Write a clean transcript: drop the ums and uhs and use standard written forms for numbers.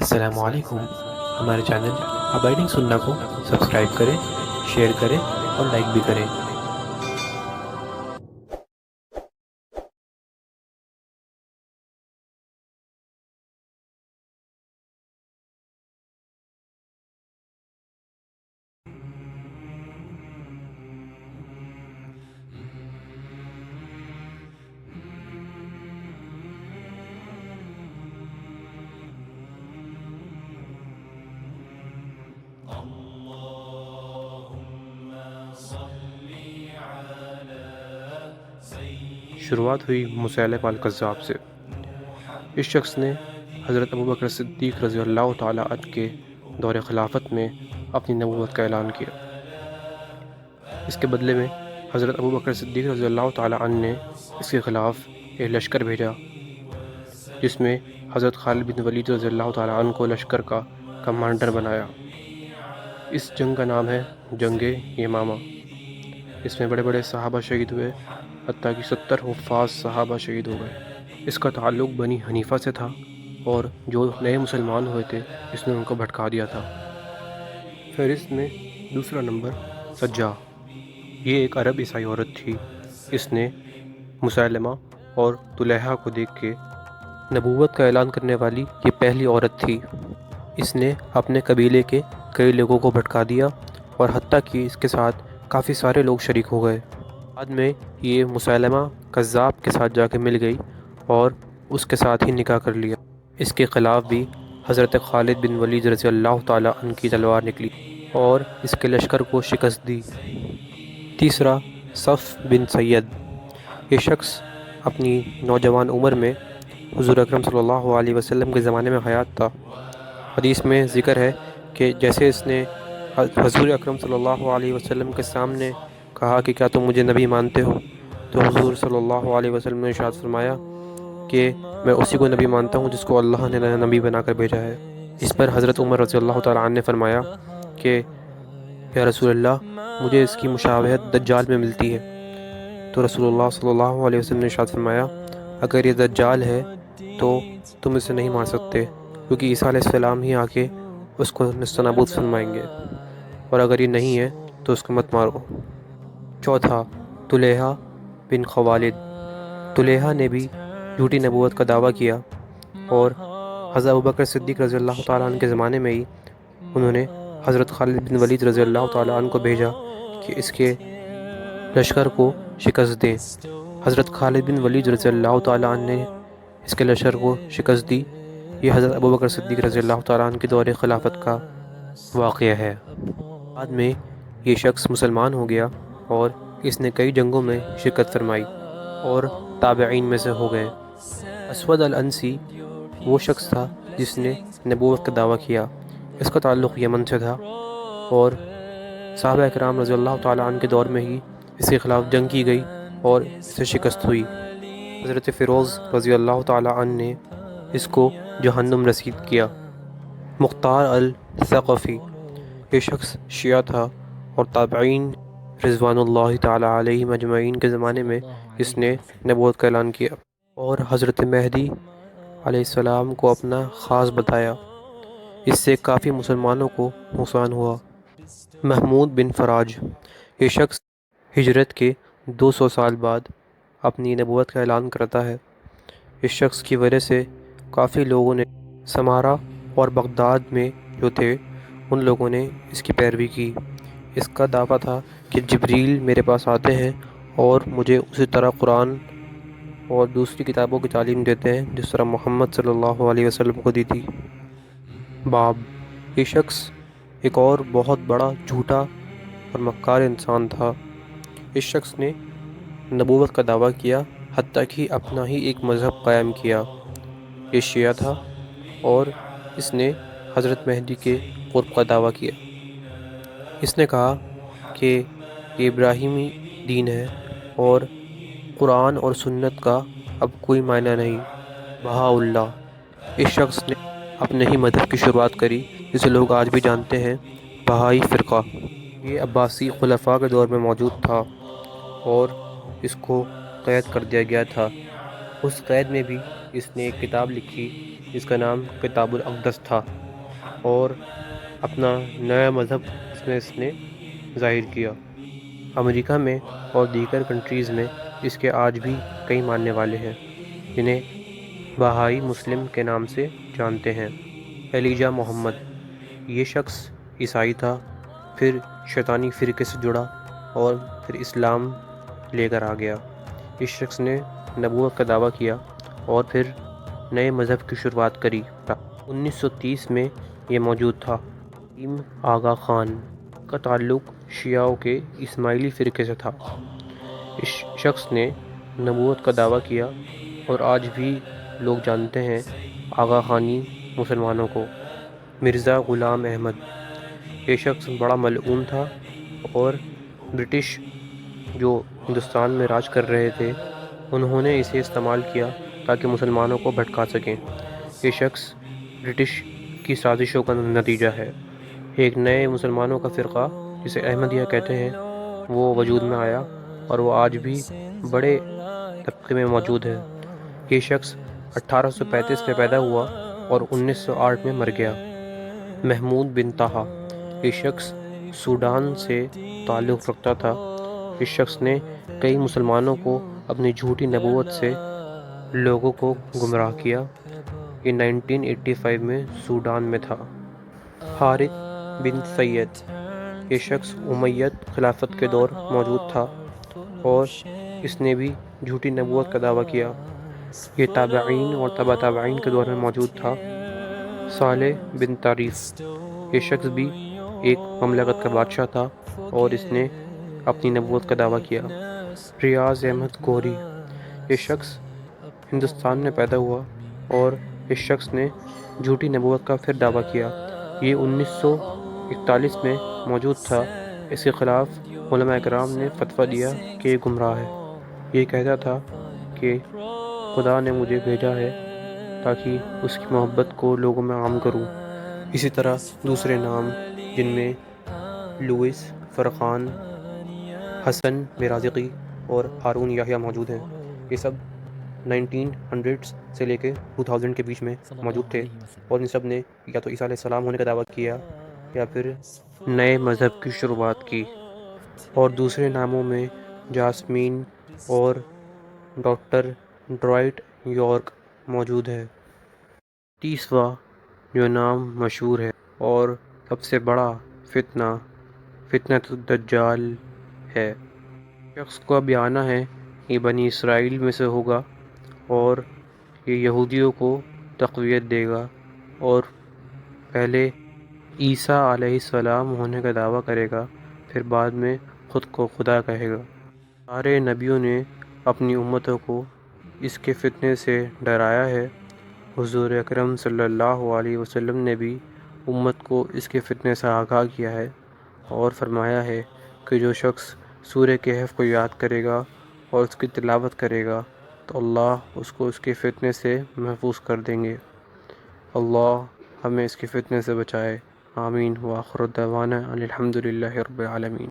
السلام علیکم۔ ہمارے چینل ابائڈنگ سننا کو سبسکرائب کریں، شیئر کریں اور لائک بھی کریں۔ شروعات ہوئی مسیلمہ الکذاب سے۔ اس شخص نے حضرت ابوبکر صدیق رضی اللہ تعالیٰ عنہ کے دور خلافت میں اپنی نبوت کا اعلان کیا۔ اس کے بدلے میں حضرت ابوبکر صدیق رضی اللہ تعالیٰ عنہ نے اس کے خلاف ایک لشکر بھیجا، جس میں حضرت خالد بن ولید رضی اللہ تعالیٰ عنہ کو لشکر کا کمانڈر بنایا۔ اس جنگ کا نام ہے جنگ یمامہ۔ اس میں بڑے بڑے صحابہ شہید ہوئے، حتیٰ کہ 70 حفاظ صحابہ شہید ہو گئے۔ اس کا تعلق بنی حنیفہ سے تھا، اور جو نئے مسلمان ہوئے تھے اس نے ان کو بھٹکا دیا تھا۔ فہرست میں دوسرا نمبر سجا۔ یہ ایک عرب عیسائی عورت تھی۔ اس نے مسیلمہ اور طلحہ کو دیکھ کے نبوت کا اعلان کرنے والی یہ پہلی عورت تھی۔ اس نے اپنے قبیلے کے کئی لوگوں کو بھٹکا دیا، اور حتیٰ کہ اس کے ساتھ کافی سارے لوگ شریک ہو گئے۔ بعد میں یہ مسیلمہ کذاب کے ساتھ جا کے مل گئی اور اس کے ساتھ ہی نکاح کر لیا۔ اس کے خلاف بھی حضرت خالد بن ولید رضی اللہ تعالیٰ عنہ کی تلوار نکلی اور اس کے لشکر کو شکست دی۔ تیسرا صف بن سید۔ یہ شخص اپنی نوجوان عمر میں حضور اکرم صلی اللہ علیہ وسلم کے زمانے میں حیات تھا۔ حدیث میں ذکر ہے کہ جیسے اس نے حضور اکرم صلی اللہ علیہ وسلم کے سامنے کہا کہ کیا تم مجھے نبی مانتے ہو، تو حضور صلی اللہ علیہ وسلم نے ارشاد فرمایا کہ میں اسی کو نبی مانتا ہوں جس کو اللہ نے نبی بنا کر بھیجا ہے۔ اس پر حضرت عمر رضی اللہ تعالیٰ عنہ نے فرمایا کہ یا رسول اللہ، مجھے اس کی مشابہت دجال میں ملتی ہے۔ تو رسول اللہ صلی اللہ علیہ وسلم نے ارشاد فرمایا اگر یہ دجال ہے تو تم اسے نہیں مار سکتے، کیونکہ عیسیٰ علیہ السلام ہی آ کے اس کو نیست و نابود فرمائیں گے، اور اگر یہ نہیں ہے تو اس کو مت مارو۔ چوتھا طلحہ بن خوالد۔ طلحہ نے بھی جھوٹی نبوت کا دعویٰ کیا، اور حضرت ابوبکر صدیق رضی اللہ تعالیٰ عنہ کے زمانے میں ہی انہوں نے حضرت خالد بن ولید رضی اللہ تعالیٰ عنہ کو بھیجا کہ اس کے لشکر کو شکست دیں۔ حضرت خالد بن ولید رضی اللہ تعالیٰ عنہ نے اس کے لشکر کو شکست دی۔ یہ حضرت ابوبکر صدیق رضی اللہ تعالیٰ عنہ کے دور خلافت کا واقعہ ہے۔ بعد میں یہ شخص مسلمان ہو گیا اور اس نے کئی جنگوں میں شرکت فرمائی اور تابعین میں سے ہو گئے۔ اسود العنسی وہ شخص تھا جس نے نبوت کا دعویٰ کیا۔ اس کا تعلق یمن سے تھا، اور صحابہ اکرام رضی اللہ تعالیٰ عنہ کے دور میں ہی اس کے خلاف جنگ کی گئی اور اسے شکست ہوئی۔ حضرت فیروز رضی اللہ تعالیٰ عنہ نے اس کو جہنم رسید کیا۔ مختار الثقفی یہ شخص شیعہ تھا، اور تابعین رضوان اللہ تعالیٰ علیہم اجمعین کے زمانے میں اس نے نبوت کا اعلان کیا اور حضرت مہدی علیہ السلام کو اپنا خاص بتایا۔ اس سے کافی مسلمانوں کو نقصان ہوا۔ محمود بن فراج یہ شخص ہجرت کے 200 سال بعد اپنی نبوت کا اعلان کرتا ہے۔ اس شخص کی وجہ سے کافی لوگوں نے سمارا اور بغداد میں جو تھے ان لوگوں نے اس کی پیروی کی۔ اس کا دعویٰ تھا کہ جبریل میرے پاس آتے ہیں اور مجھے اسی طرح قرآن اور دوسری کتابوں کی تعلیم دیتے ہیں جس طرح محمد صلی اللہ علیہ وسلم کو دی تھی۔ باب یہ شخص ایک اور بہت بڑا جھوٹا اور مکار انسان تھا۔ اس شخص نے نبوت کا دعویٰ کیا، حتیٰ کہ اپنا ہی ایک مذہب قائم کیا۔ یہ شیعہ تھا، اور اس نے حضرت مہدی کے قرب کا دعویٰ کیا۔ اس نے کہا کہ یہ ابراہیمی دین ہے اور قرآن اور سنت کا اب کوئی معنی نہیں۔ بہاء اللہ اس شخص نے اپنے ہی مذہب کی شروعات کری، جسے لوگ آج بھی جانتے ہیں بہائی فرقہ۔ یہ عباسی خلفاء کے دور میں موجود تھا اور اس کو قید کر دیا گیا تھا۔ اس قید میں بھی اس نے ایک کتاب لکھی جس کا نام کتاب الاقدس تھا، اور اپنا نیا مذہب اس نے ظاہر کیا۔ امریکہ میں اور دیگر کنٹریز میں اس کے آج بھی کئی ماننے والے ہیں، جنہیں بہائی مسلم کے نام سے جانتے ہیں۔ ایلیجا محمد، یہ شخص عیسائی تھا، پھر شیطانی فرقے سے جڑا اور پھر اسلام لے کر آ گیا۔ اس شخص نے نبوت کا دعویٰ کیا اور پھر نئے مذہب کی شروعات کری۔ 1930 میں یہ موجود تھا۔ حکیم آغا خان کا تعلق شیعوں کے اسماعیلی فرقے سے تھا۔ اس شخص نے نبوت کا دعویٰ کیا اور آج بھی لوگ جانتے ہیں آغا خانی مسلمانوں کو۔ مرزا غلام احمد، یہ شخص بڑا ملعون تھا اور برٹش جو ہندوستان میں راج کر رہے تھے انہوں نے اسے استعمال کیا تاکہ مسلمانوں کو بھٹکا سکیں۔ یہ شخص برٹش کی سازشوں کا نتیجہ ہے۔ ایک نئے مسلمانوں کا فرقہ جسے احمدیہ کہتے ہیں وہ وجود میں آیا اور وہ آج بھی بڑے طبقے میں موجود ہے۔ یہ شخص 1835 میں پیدا ہوا اور 1908 میں مر گیا۔ محمود بن طہا، یہ شخص سوڈان سے تعلق رکھتا تھا۔ اس شخص نے کئی مسلمانوں کو اپنی جھوٹی نبوت سے لوگوں کو گمراہ کیا۔ یہ 1985 میں سوڈان میں تھا۔ حارث بن سید، یہ شخص امید خلافت کے دور موجود تھا اور اس نے بھی جھوٹی نبوت کا دعویٰ کیا۔ یہ تابعین اور تبع تابعین کے دور میں موجود تھا۔ صالح بن طریف، یہ شخص بھی ایک مملکت کا بادشاہ تھا اور اس نے اپنی نبوت کا دعویٰ کیا۔ ریاض احمد گوہری، یہ شخص ہندوستان میں پیدا ہوا اور اس شخص نے جھوٹی نبوت کا پھر دعویٰ کیا۔ یہ 1941 میں موجود تھا۔ اس کے خلاف علماء کرام نے فتویٰ دیا کہ یہ گمراہ ہے۔ یہ کہتا تھا کہ خدا نے مجھے بھیجا ہے تاکہ اس کی محبت کو لوگوں میں عام کروں۔ اسی طرح دوسرے نام جن میں لوئس فرخان، حسن برازقی اور ہارون یحییٰ موجود ہیں، یہ سب 1900 سے لے کے 2000 کے بیچ میں موجود تھے اور ان سب نے یا تو عیسیٰ علیہ السلام ہونے کا دعویٰ کیا یا پھر نئے مذہب کی شروعات کی۔ اور دوسرے ناموں میں جاسمین اور ڈاکٹر ڈرائٹ یارک موجود ہے۔ 30واں جو نام مشہور ہے اور سب سے بڑا فتنۃ الدجال ہے۔ شخص کا بیانہ ہے یہ بنی اسرائیل میں سے ہوگا اور یہ یہودیوں کو تقویت دے گا اور پہلے عیسیٰ علیہ السلام ہونے کا دعویٰ کرے گا، پھر بعد میں خود کو خدا کہے گا۔ سارے نبیوں نے اپنی امتوں کو اس کے فتنے سے ڈرایا ہے۔ حضور اکرم صلی اللہ علیہ وسلم نے بھی امت کو اس کے فتنے سے آگاہ کیا ہے اور فرمایا ہے کہ جو شخص سورہ کہف کو یاد کرے گا اور اس کی تلاوت کرے گا تو اللہ اس کو اس کے فتنے سے محفوظ کر دیں گے۔ اللہ ہمیں اس کے فتنے سے بچائے، آمین۔ وآخر دعوانا ان الحمد للہ رب العالمین۔